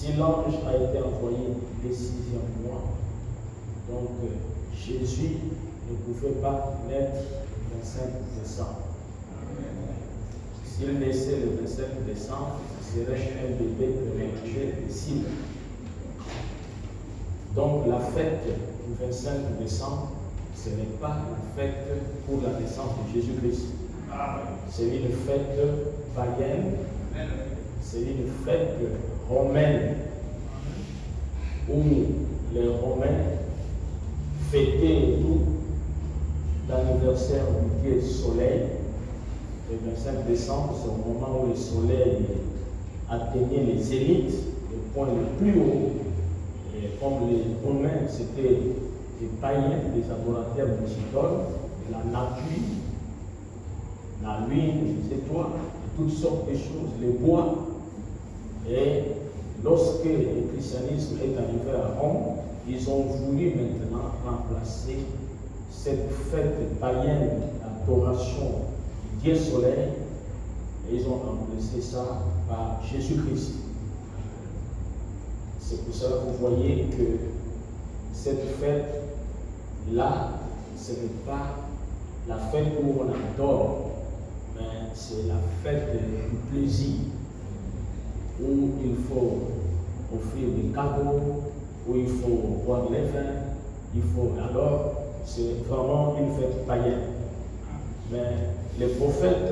Si l'ange a été envoyé le 6e mois, donc Jésus ne pouvait pas naître le 25 décembre. S'il naissait le 25 décembre, ce serait un bébé prématuré de 6 mois. Donc la fête du 25 décembre, ce n'est pas une fête pour la naissance de Jésus-Christ. C'est une fête païenne, c'est une fête romaine, où les Romains fêtaient tout l'anniversaire du Dieu Soleil. Le 25 décembre, c'est au moment où le Soleil atteignait les zéniths, le point le plus haut. Et comme les Romains, c'était des païens, des adorateurs de idoles, de la nature, la lune, les étoiles, toutes sortes de choses, les bois. Et lorsque le christianisme est arrivé à Rome, ils ont voulu maintenant remplacer cette fête païenne d'adoration du Dieu Soleil, et ils ont remplacé ça par Jésus-Christ. C'est pour cela que vous voyez que cette fête-là, ce n'est pas la fête où on adore, mais c'est la fête du plaisir, où il faut offrir des cadeaux, où il faut boire les vins, alors c'est vraiment une fête païenne. Mais le prophète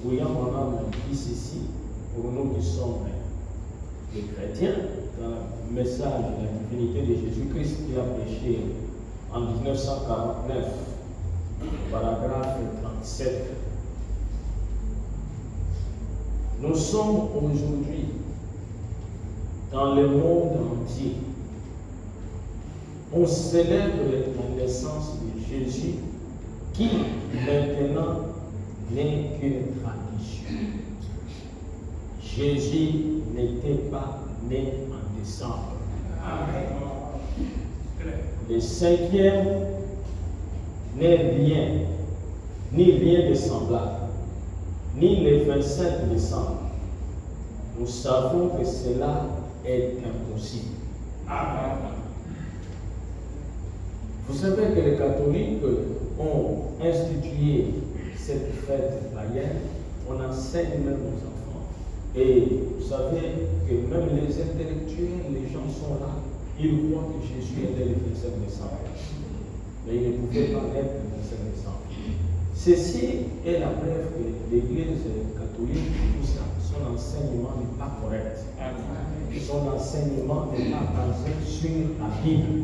William Branham dit ceci, pour nous qui sommes des chrétiens, dans le message de la divinité de Jésus-Christ qu'il a prêché en 1949, paragraphe 37. Nous sommes aujourd'hui dans le monde entier. On célèbre la naissance de Jésus qui maintenant n'est qu'une tradition. Jésus n'était pas né en décembre. Amen. Le 5e n'est rien, ni rien de semblable, ni le 25 décembre. Nous savons que cela est impossible. Amen. Vous savez que les catholiques ont institué cette fête païenne, on enseigne même aux enfants. Et vous savez que même les intellectuels, les gens sont là, ils croient que Jésus est né le 25 décembre. Mais il ne pouvait pas naître le 25 décembre. Ceci est la preuve que l'Église catholique, tout ça, son enseignement n'est pas correct. Son enseignement n'est pas basé sur la Bible.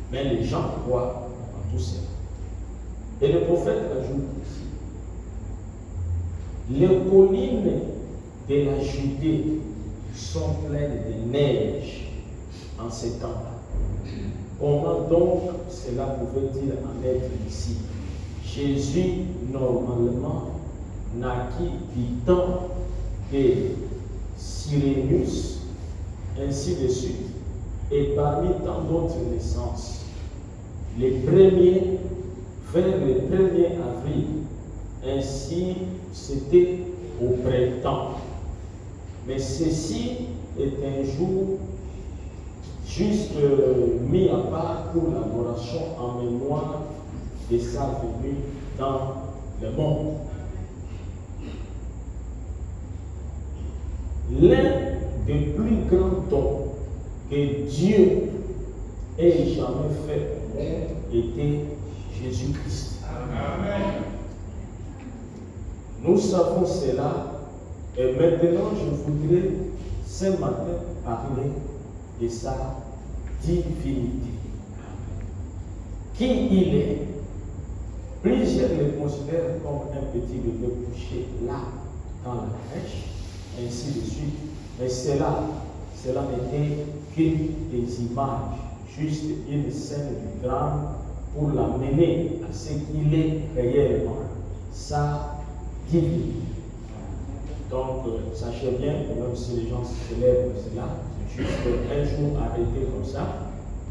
Mais les gens croient en tout ça. Et le prophète ajoute ici, les collines de la Judée sont pleines de neige en ces temps-là. Comment donc cela pouvait-il en être ici? Jésus, normalement, naquit du temps de Cyrénus, ainsi de suite. Et parmi tant d'autres naissances, les premiers, vers le 1er avril, ainsi c'était au printemps. Mais ceci est un jour juste mis à part pour l'adoration en mémoire de sa venue dans le monde. L'un des plus grands dons que Dieu ait jamais fait au monde était Jésus-Christ. Amen. Nous savons cela et maintenant je voudrais ce matin parler de sa divinité. Qui il est? Plusieurs le considèrent comme un petit bébé couché là dans la crèche, ainsi de suite. Mais cela n'était qu'une des images, juste une scène du drame pour l'amener à ce qu'il est réellement, sa divinité. Donc, sachez bien que même si les gens célèbrent cela, c'est juste un jour arrêté comme ça,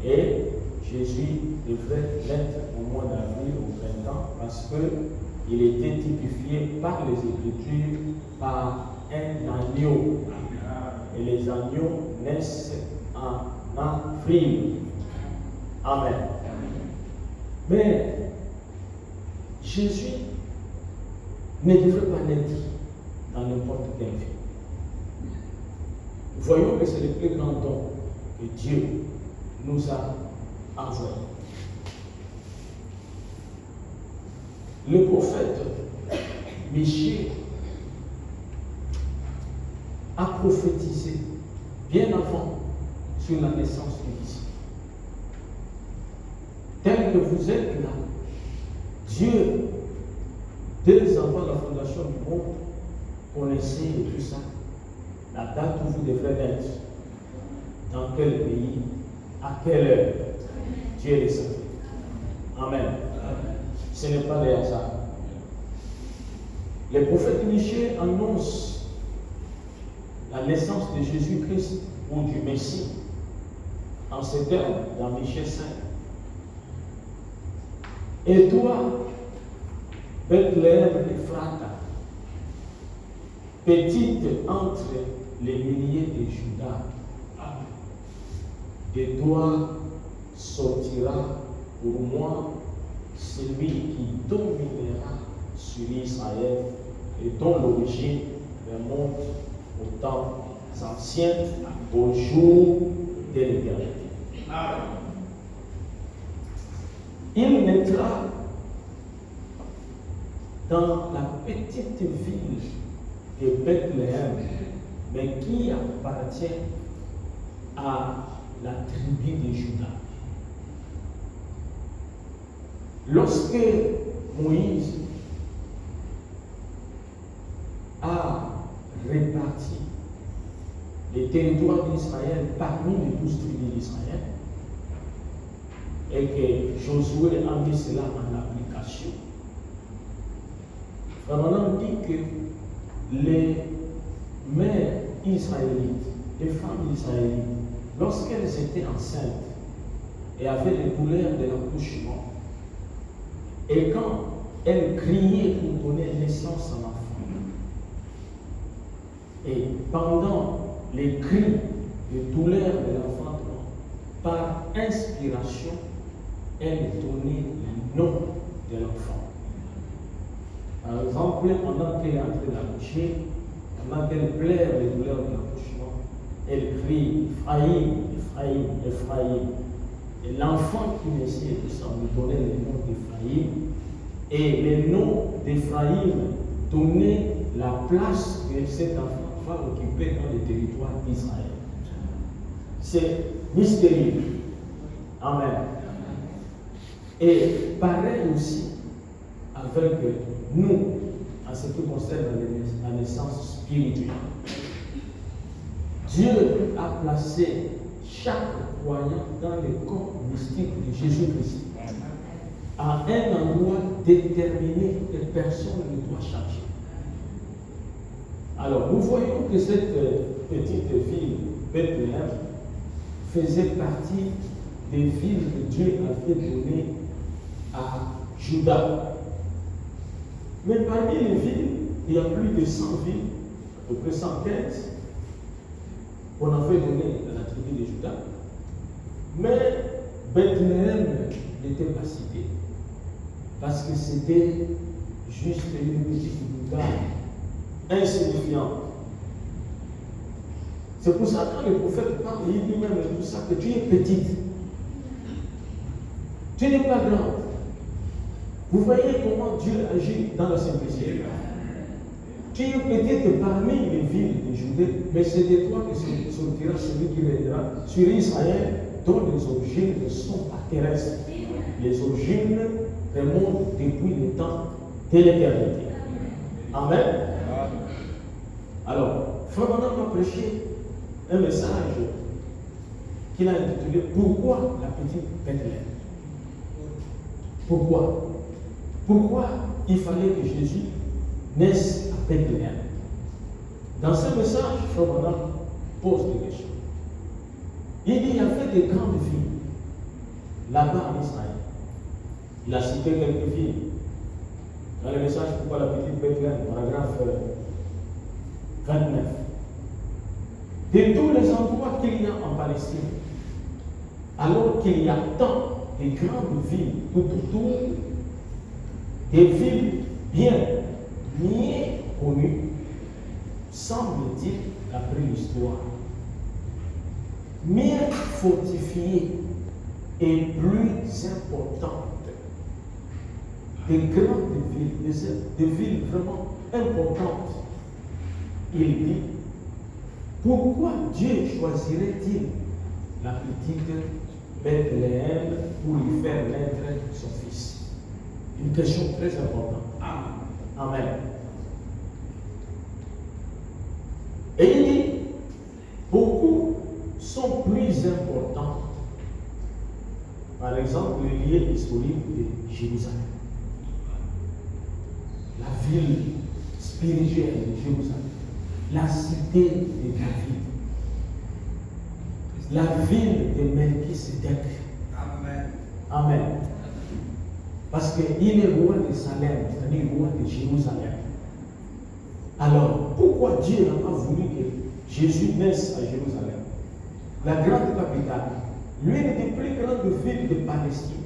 et Jésus devrait naître au mois d'avril, au printemps, parce qu'il était typifié par les Écritures, par un agneau. et les agneaux naissent en avril. Amen. Mais Jésus ne devrait pas naître dans n'importe quelle vie. Voyons que c'est le plus grand don que Dieu nous a envoyé. Le prophète Michée a prophétisé bien avant sur la naissance du Messie. Tel que vous êtes là, Dieu, dès avant la fondation du monde, connaissait tout ça. La date où vous devrez naître, dans quel pays, à quelle heure, Dieu le savait. Amen. Ce n'est pas des hasards. Le prophète Michée annonce la naissance de Jésus-Christ ou du Messie en ces termes dans Michée 5. Et toi, Bethléem Ephrata, petite entre les milliers de Judas, de toi sortira pour moi celui qui dominera sur Israël et dont l'origine remonte au temps ancien, au jour de l'éternité. Il naîtra dans la petite ville de Bethléem, mais qui appartient à la tribu de Juda. Lorsque Moïse a réparti les territoires d'Israël parmi les 12 tribus d'Israël, et que Josué a mis cela en application, Frère dit que les mères israélites, les femmes israélites, lorsqu'elles étaient enceintes et avaient les douleurs de l'accouchement, et quand elles criaient pour donner naissance à l'enfant, et pendant les cris de douleur de l'enfant, par inspiration, elles donnaient le nom de l'enfant. Par exemple, pendant qu'elle est en train d'accoucher, pendant qu'elle pleure les douleurs de l'accouchement, elle crie Ephraïm, Ephraïm, Ephraïm. Et l'enfant qui naissait, tout ça, lui donnait le nom d'Ephraïm. Et le nom d'Ephraïm donnait la place que cet enfant va occuper dans le territoire d'Israël. C'est mystérieux. Amen. Et pareil aussi avec nous, en ce qui concerne la naissance spirituelle. Dieu a placé chaque croyant dans le corps mystique de Jésus-Christ à un endroit déterminé que personne ne doit changer. Alors, nous voyons que cette petite ville, Bethléem, faisait partie des villes que Dieu avait données à Juda. Mais parmi les villes, il y a plus de 100 villes, à peu près 115, qu'on avait données à la tribu de Juda. Mais Bethléem n'était pas cité, parce que c'était juste une petite bourgade insignifiante. C'est pour ça que quand le prophète parle, il dit même tout ça, que tu es petite. Tu n'es pas grande. Vous voyez comment Dieu agit dans la simplicité. Tu es petite parmi les villes de Judée, mais c'est de toi que sortira celui qui viendra sur Israël, dont les origines ne sont pas terrestres. Les origines remontent depuis le temps de l'éternité. Amen. Alors, Frère Branham a prêché un message qu'il a intitulé Pourquoi la petite Bethléem? Pourquoi? Pourquoi il fallait que Jésus naisse à Bethléem? Dans ce message, Frère Branham pose des questions. Il dit il y avait des grandes villes là-bas en Israël. Il a cité quelques villes. Dans le message Pourquoi la petite Bethléem, paragraphe 29. de tous les endroits qu'il y a en Palestine, alors qu'il y a tant de grandes villes tout autour, des villes bien connues, semble-t-il, d'après l'histoire, mieux fortifiées et plus importantes, des grandes villes, des villes vraiment importantes. Il dit, pourquoi Dieu choisirait-il la petite Bethléem pour lui faire naître son fils? Une question très importante. Amen. Et il dit, beaucoup sont plus importants. Par exemple, le lieu historique de Jérusalem. La ville spirituelle de Jérusalem. La cité de David. La ville de Melchisédek. Amen. Amen. Parce qu'il est roi de Salem, c'est-à-dire roi de Jérusalem. Alors, pourquoi Dieu n'a pas voulu que Jésus naisse à Jérusalem, la grande capitale, l'une des plus grandes villes de Palestine?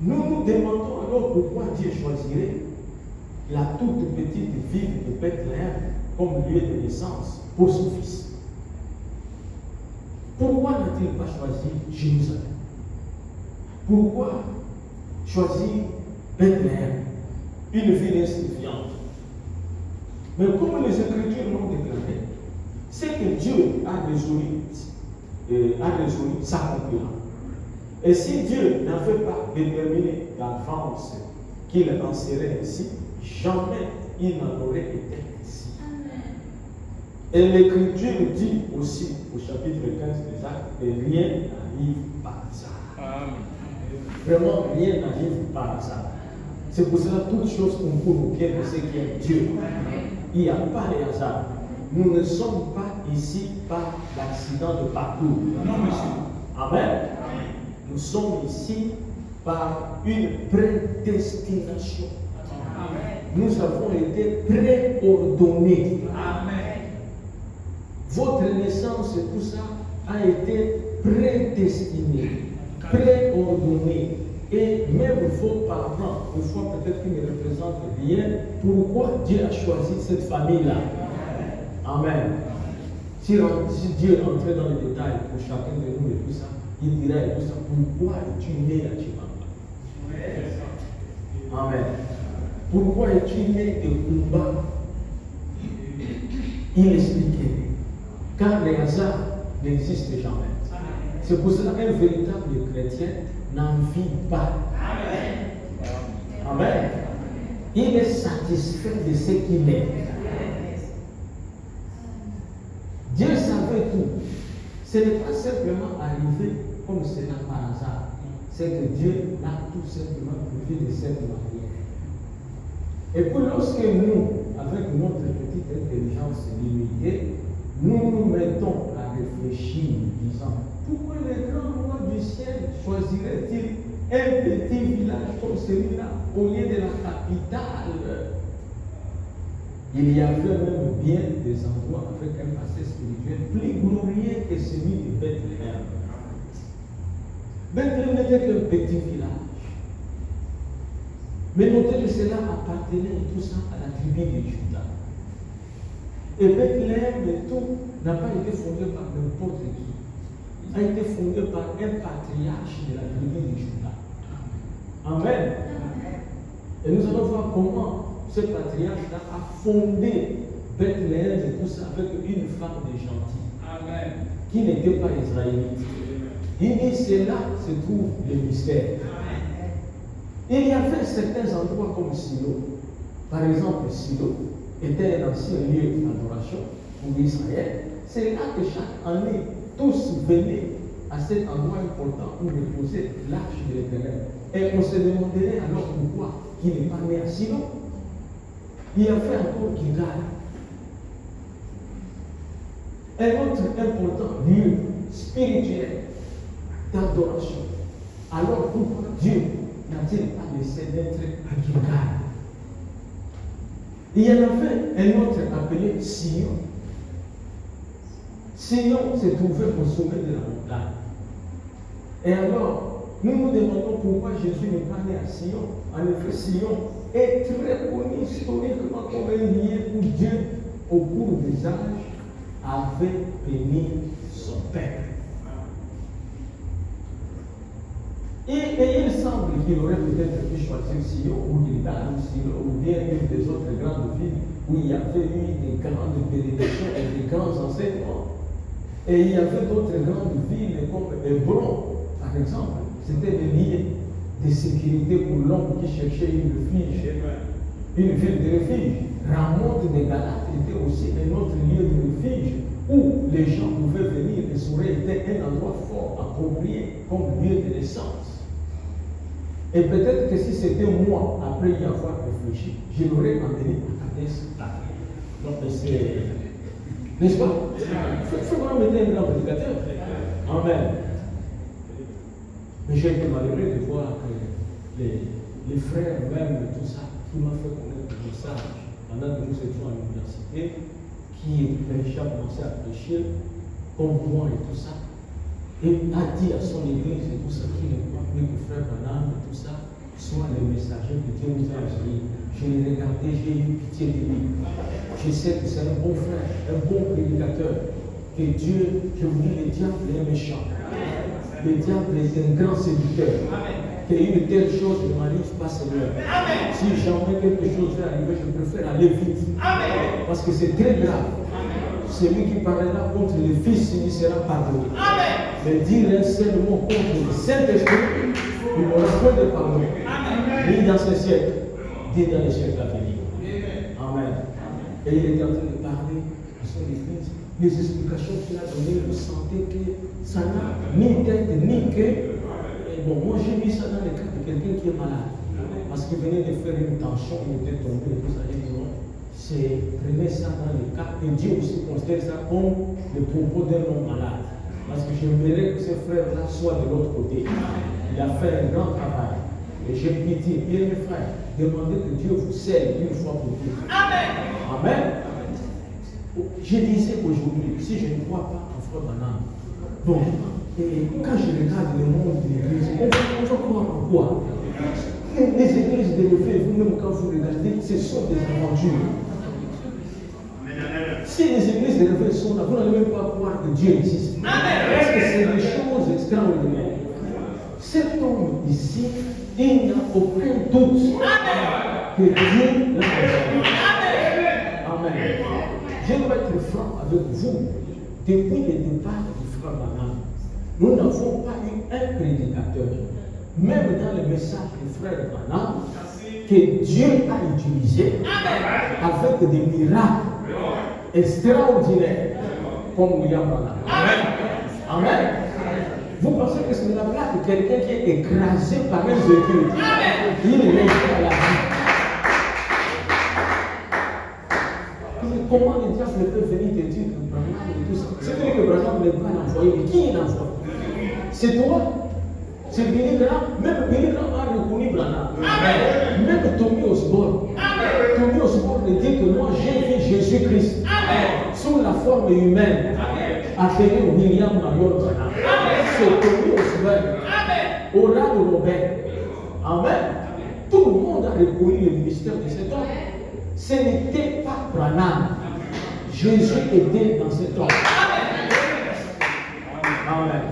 Nous nous demandons alors pourquoi Dieu choisirait la toute petite ville de Bethléem comme lieu de naissance pour son fils. Pourquoi n'a-t-il pas choisi Jérusalem? Pourquoi choisir Bethléem, une ville insignifiante? Mais comme les Écritures l'ont déclaré, c'est que Dieu a résolu s'accomplira. Et si Dieu n'avait pas déterminé d'avance qu'il en serait ainsi, jamais il n'en aurait été ainsi. Et l'Écriture dit aussi au chapitre 15 des Actes que rien n'arrive par hasard. Vraiment, rien n'arrive par hasard. C'est pour cela toutes choses concourent au bien de ce qui est Dieu. Il n'y a pas de hasard. Nous ne sommes pas ici par l'accident de parcours. Non, monsieur. Amen. Nous sommes ici par une prédestination. Amen. Nous avons été préordonnés. Amen. Votre naissance et tout ça a été prédestiné, préordonné. Et même vos parents, une fois peut-être qu'ils ne représentent rien, pourquoi Dieu a choisi cette famille-là? Amen. Si Dieu entrait dans les détails pour chacun de nous et tout ça, il dirait tout ça, pourquoi es-tu né à Chibamba? Amen. Pourquoi es-tu né de Kumba? Il expliquait. Car les hasards n'existent jamais. C'est pour cela qu'un véritable chrétien n'en vit pas. Amen. Amen. Il est satisfait de ce qu'il est. Dieu savait tout. Ce n'est pas simplement arrivé comme cela par hasard. C'est que Dieu l'a tout simplement prévu de cette manière. Et puis lorsque nous, avec notre petite intelligence limitée, nous nous mettons à réfléchir, disant, pourquoi les grands rois du ciel choisiraient-ils un petit village comme celui-là au lieu de la capitale? Il y avait même bien des endroits avec un passé spirituel plus glorieux que celui de Bethléem. Bethléem n'était qu'un petit village. Mais notez que cela appartenait tout ça à la tribu de Juda. Et Bethléem et tout n'a pas été fondé par n'importe qui. Il a été fondé par un patriarche de la tribu de Juda. Amen. Et nous allons voir comment ce patriarche-là a fondé Bethléem et tout ça avec une femme de gentil. Amen. Qui n'était pas israélite. Il dit, c'est là que se trouve le mystère. Amen. Il y avait certains endroits comme Silo. Par exemple, Silo était un ancien lieu d'adoration pour Israël. C'est là que chaque année, tous venaient à cet endroit important où reposait l'arche de l'Éternel. Et on se demanderait alors pourquoi il n'est pas né à Silo. Il y avait encore Gilgal. Un autre important lieu spirituel d'adoration. Alors pourquoi Dieu n'a-t-il pas laissé naître à Gilgal? Il y en avait un autre appelé Sion. Sion s'est trouvé au sommet de la montagne. Et alors, nous nous demandons pourquoi Jésus n'est pas né à Sion. En effet, Sion est très connu historiquement comme un lieu où Dieu, au cours des âges, avait béni son peuple. Et il semble qu'il aurait peut-être pu choisir Sion ou Gilgal ou bien une des autres grandes villes où il y avait eu des grandes bénédictions et des grands enseignements. Et il y avait d'autres grandes villes comme Hébron, par exemple. C'était des lieux de sécurité pour l'homme qui cherchait une refuge, une ville de refuge. Ramoth de Galate était aussi un autre lieu de refuge où les gens pouvaient venir et ça aurait été un endroit fort, approprié comme lieu de naissance. Et peut-être que si c'était moi, après y avoir réfléchi, je l'aurais amené à Kadès. Donc c'est... N'est-ce pas? Il faut vraiment mettre un grand prédicateur. Amen. Mais j'ai été malheureux de voir que les frères, même tout ça, qui m'ont fait connaître le message pendant que nous étions à l'université, qui prêchait, commençait à prêcher, comme moi et tout ça, et a dit à son église et tout ça, qu'il ne croit plus que frère Branham et tout ça, soit les messagers que Dieu nous a envoyés. Je l'ai regardé, j'ai eu pitié de lui. Je sais que c'est un bon frère, un bon prédicateur. Que Dieu, je vous dis, le diable est méchant. Le diable est un grand séducteur. Qu'une telle chose ne m'arrive pas, Seigneur. Si jamais quelque chose va arriver, je préfère aller vite. Parce que c'est très grave. Celui qui parlera contre le Fils, il sera pardonné. Mais dire un seul mot contre le Saint-Esprit, il n'aura point de pardon. Ni dans ce siècle, ni dans les siècles à venir. Amen. Et il était en train de parler à son église. Les explications qu'il a données, vous sentez que ça n'a ni tête ni queue. Bon, moi j'ai mis ça dans le cas de quelqu'un qui est malade. Parce qu'il venait de faire une tension, il était tombé et tout ça. J'ai dit non, prenez ça dans le cas. Et Dieu aussi considère ça comme le propos d'un homme malade. Parce que j'aimerais que ce frère-là soit de l'autre côté. Il a fait un grand travail. Et j'ai pitié, bien mes frères, demandez que Dieu vous scelle une fois pour toutes. Amen. Amen. Je disais aujourd'hui, si je ne crois pas en Frère Branham, bon, et quand je regarde le monde de l'église, on va croire en quoi? Les églises de l'effet, vous-même quand vous regardez, ce sont des aventures. Si les églises de l'effet sont là, vous n'allez même pas croire que Dieu existe. Parce que c'est des choses extraordinaires. Cet homme ici, il n'y a aucun doute que Dieu l'a envoyé. Amen. Je dois être franc avec vous. Depuis le départ du frère Branham, nous n'avons pas eu un prédicateur, même dans le message du frère Branham, que Dieu a utilisé avec des miracles extraordinaires comme William Branham. Amen. Vous pensez que c'est la blague de quelqu'un qui est écrasé par un véhicule. Il est resté à la vie. Comment le diable peut venir te dire que Branham et tout ça? C'est vrai que Branham n'est pas l'envoyé, mais qui est l'envoyé? C'est toi. C'est Billy Graham. Même Billy Graham a reconnu Branham. Même Tommy Osborne. Tommy Osborne dit que moi j'ai vu Jésus-Christ sous la forme humaine, appelé William Marion Branham. C'est Tommy Osborne. Oral Robert. Amen. Tout le monde a reconnu le ministère de cet homme. Ce n'était pas Branham. Jésus était dans cet homme. Amen.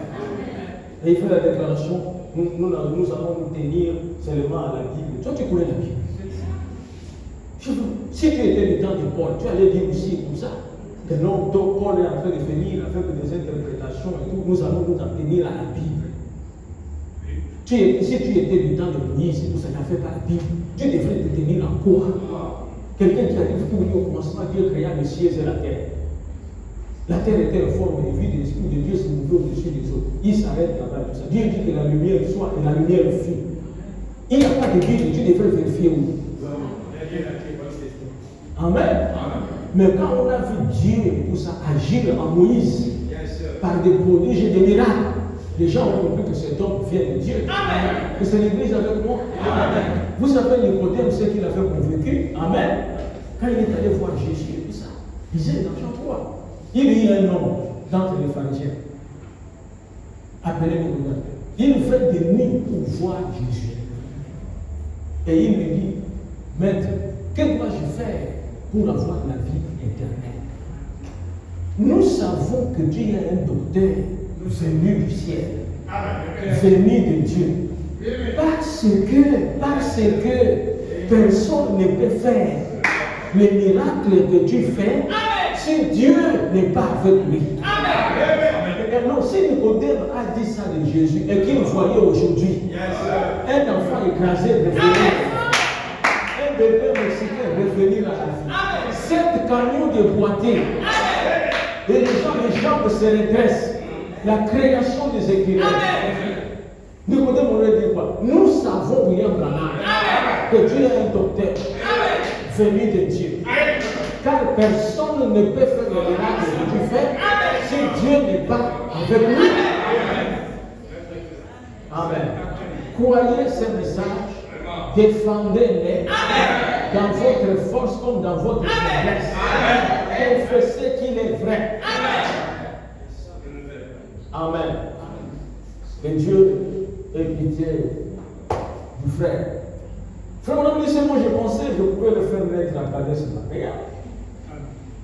Et il fait la déclaration, nous allons nous tenir seulement à la Bible. Toi, tu connais la Bible. Si tu étais du temps de Paul, tu allais dire aussi comme ça. Que non, Paul est en train de venir avec des interprétations et tout. Nous allons nous en tenir à la Bible. Si tu étais du temps de Moïse et tout ça, n'en fait pas la Bible. Tu devrais te tenir en quoi? Quelqu'un qui arrive pour dire au commencement, Dieu créa le ciel et la terre. La terre était en forme de vie, de l'esprit de Dieu se mouvait au-dessus des eaux. Il s'arrête là-bas, tout ça. Dieu dit que la lumière soit et la lumière fut. Il n'y a pas de Bible, Dieu devrait vérifier où. Amen. Mais quand on a vu Dieu et tout ça agir en Moïse par des prodiges et des miracles, les gens ont compris que cet homme vient de Dieu. Amen. Que c'est l'église avec moi. Amen. Vous savez Nicodème, ce qu'il avait convaincu. Amen. Quand il est allé voir Jésus et tout ça, il disait dans Jean 3, il y a un homme d'entre les pharisiens, appelé Nicodème. Il fait de nuit pour voir Jésus. Et il me dit, Maître, que dois-je faire pour avoir la vie éternelle? Nous savons que Dieu est un docteur venu du ciel, venu de Dieu. Parce que personne ne peut faire les miracles que tu fais si Dieu n'est pas avec lui. Et non, si Nicodème a dit ça de Jésus et qu'il voyait aujourd'hui un enfant écrasé revenir, un bébé mexicain revenir à la vie, 7 camions de boîtiers, et les jambes se redressent, la création des écrivains. Nicodème aurait dit quoi? Nous savons, William Branham, que Dieu est un docteur venu de Dieu. Car personne ne peut faire le miracle que tu fais si Dieu n'est pas avec lui. Amen. Croyez ce message, défendez-les dans votre force comme dans votre faiblesse. Confessez qu'il est vrai. Amen. Que Dieu ait pitié du frère. Frère, mon ami, moi je pensais que je pouvais le faire naître à Kadès-Barnea,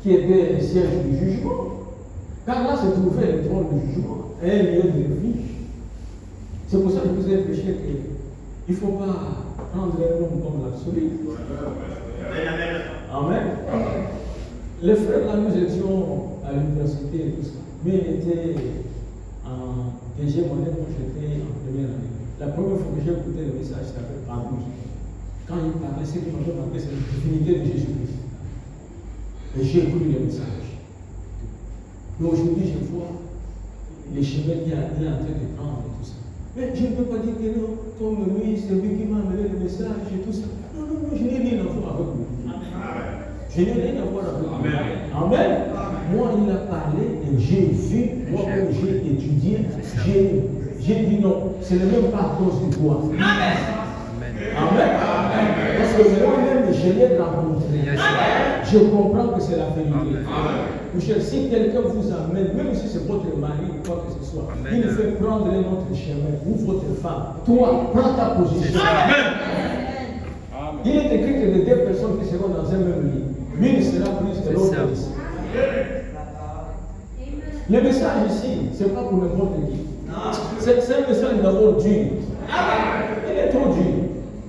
qui était le siège du jugement. Car là se trouvait le trône du jugement, un lieu de refuge. C'est pour ça que je vous ai prêché qu'il ne faut pas prendre un homme comme l'absolu. Amen. Les frères, là, nous étions à l'université et tout ça. Lui, il était en deuxième année, moi j'étais en première année. La première fois que j'ai écouté le message, c'était avec Pablo. Quand il parlait, ce qu'il m'avait marqué, c'est la divinité de Jésus-Christ. Et j'ai écouté le message. Mais aujourd'hui, je vois les chemins qu'il est en train de prendre et tout ça. Mais je ne peux pas dire que non, comme lui, c'est lui qui m'a amené le message et tout ça. Non, non, non, je n'ai rien à voir avec lui. Je n'ai rien à voir avec lui. Amen. Moi, il a parlé et j'ai vu, moi, quand j'ai étudié, j'ai dit non, ce n'est même pas à cause de toi. Amen. Parce que moi-même, je l'ai rencontré. Je comprends que c'est la vérité. Michel, si quelqu'un vous amène, même si c'est votre mari ou quoi que ce soit, il fait prendre un autre chemin ou votre femme, toi, prends ta position. Il est écrit que les 2 personnes qui seront dans un même lit, l'une sera prise de l'autre. Le message ici, ce n'est pas pour n'importe qui. C'est un message d'abord dur. Il est trop dur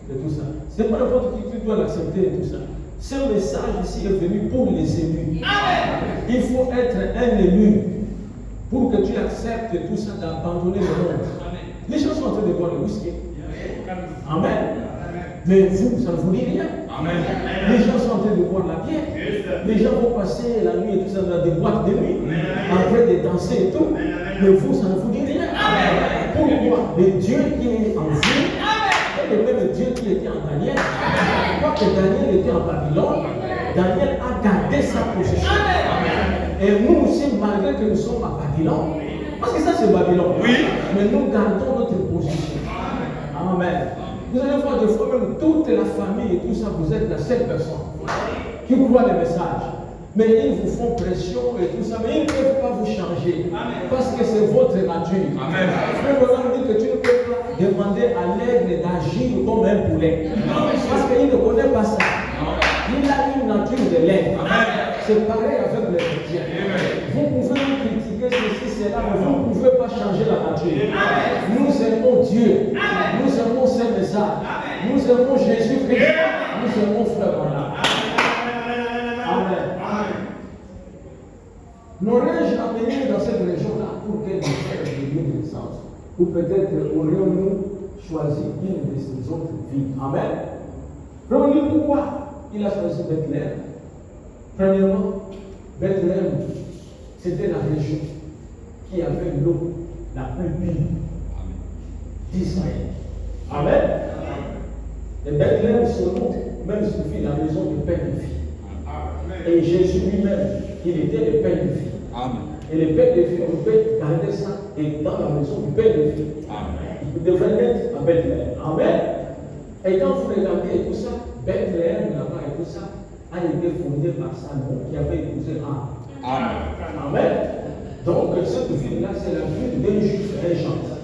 de tout ça. Ce n'est pas n'importe qui doit l'accepter et tout ça. Ce message ici est venu pour les élus. Il faut être un élu pour que tu acceptes tout ça, d'abandonner le monde. Les gens sont en train de boire le whisky. Amen. Mais vous, ça ne vous dit rien. Amen. Les gens sont en train de boire la bière. Les gens vont passer la nuit et tout ça dans des boîtes de nuit, en train de danser et tout. Mais vous, ça ne vous dit rien. Pourquoi? Le Dieu qui est en vous est le même Dieu qui était en Daniel. Quand Daniel était en Babylone, Daniel a gardé sa position. Et nous aussi, malgré que nous sommes à Babylone, parce que ça c'est Babylone, mais nous gardons notre position. Amen. Vous allez voir des fois même toute la famille et tout ça, vous êtes la seule personne qui croit le message. Mais ils vous font pression et tout ça, mais ils ne peuvent pas vous changer. Parce que c'est votre nature. Frère Roland dit que tu ne peux pas demander à l'aigle d'agir comme un poulet. Parce qu'il ne connaît pas ça. Il a une nature de l'aigle. C'est pareil avec les chrétiens. Vous pouvez nous critiquer ceci, cela, mais vous ne pouvez pas changer la nature. Nous aimons Dieu. Nous aimons ses messages. Nous aimons Jésus-Christ. Nous aimons Frère Roland. Amen. N'aurais-je amené dans cette région-là pour qu'elle nous fasse de naissance? Ou peut-être aurions-nous choisi une de ces autres villes? Amen. Prenons pourquoi il a choisi Bethléem. Premièrement, Bethléem, c'était la région qui avait l'eau la plus pure d'Israël. Amen. Et Bethléem, son nom, même signifie la maison du Père de Fille. Et Jésus lui-même, il était le Père de Fille. Et le Père de Fille, on peut garder ça et dans la maison du Père de Fille. Il devrait être à Bethléem. Amen. Et quand vous regardez tout ça, Bethléem là-bas et tout ça a été fondé par Salomon qui avait épousé Anne. Amen. Donc, là, c'est la vie d'un juif et un gentil.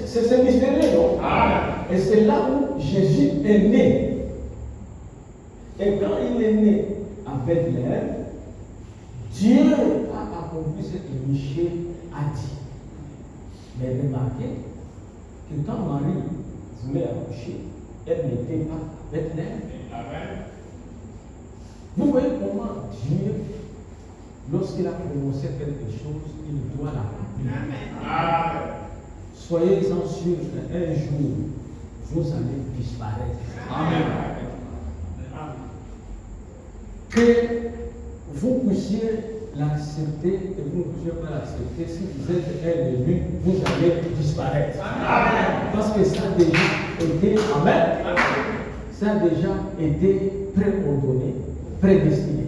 C'est mystérieux, non? Et c'est là où Jésus est né. Et quand il est né à Bethléem, Dieu a accompli ce que Michée a dit. Mais remarquez que quand Marie voulait accoucher, elle n'était pas à Bethléem. Vous voyez comment Dieu, lorsqu'il a prononcé quelque chose, il doit l'accomplir. Soyez-en sûrs qu'un jour, vous allez disparaître. Amen. Que vous puissiez l'accepter, que vous ne puissiez pas l'accepter, si vous êtes un élu, vous allez disparaître. Amen. Parce que ça a déjà été, amen, ça a déjà été préordonné, prédestiné.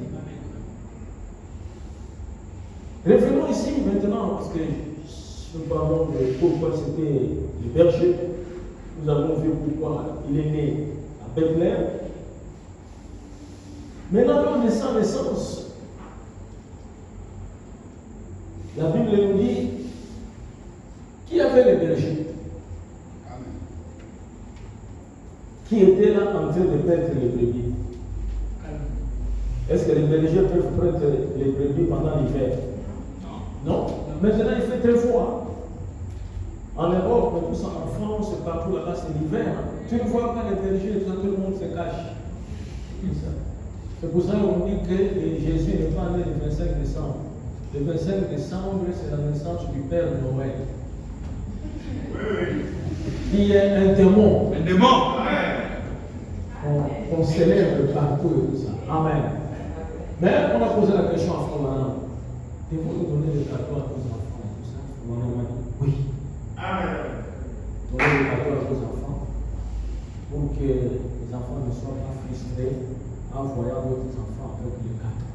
Revenons ici maintenant, parce que nous parlons de pourquoi c'était le berger. Nous avons vu pourquoi il est né à Bethléem. Maintenant, lors de sa naissance, la Bible nous dit qui avait le berger? Qui était là en train de paître les brebis? Est-ce que les bergers peuvent prendre les brebis pendant l'hiver? Non. Maintenant, il fait très froid. En Europe, mais tout ça, en France, partout là-bas, c'est l'hiver. Tu ne vois pas les bergers, tout le monde se cache. C'est pour ça qu'on dit que Jésus n'est pas né le 25 décembre. Le 25 décembre, c'est la naissance du Père Noël. Qui est un démon. Un démon. On célèbre partout et tout ça. Amen. Mais on a posé la question à Fromana. Devez-vous nous donner des cadeaux à vos enfants et tout ça? Fromana m'a dit oui. Amen. Donnez des cadeaux à vos enfants pour que les enfants ne soient pas frustrés en voyant d'autres enfants avec le cadeau.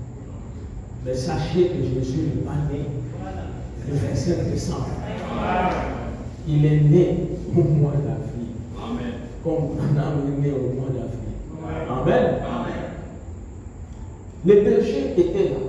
Mais sachez que Jésus n'est pas né le 25 décembre. Il est né au mois d'avril. Amen. Comme Adam est né au mois d'avril. Amen. Amen. Les bergers étaient là.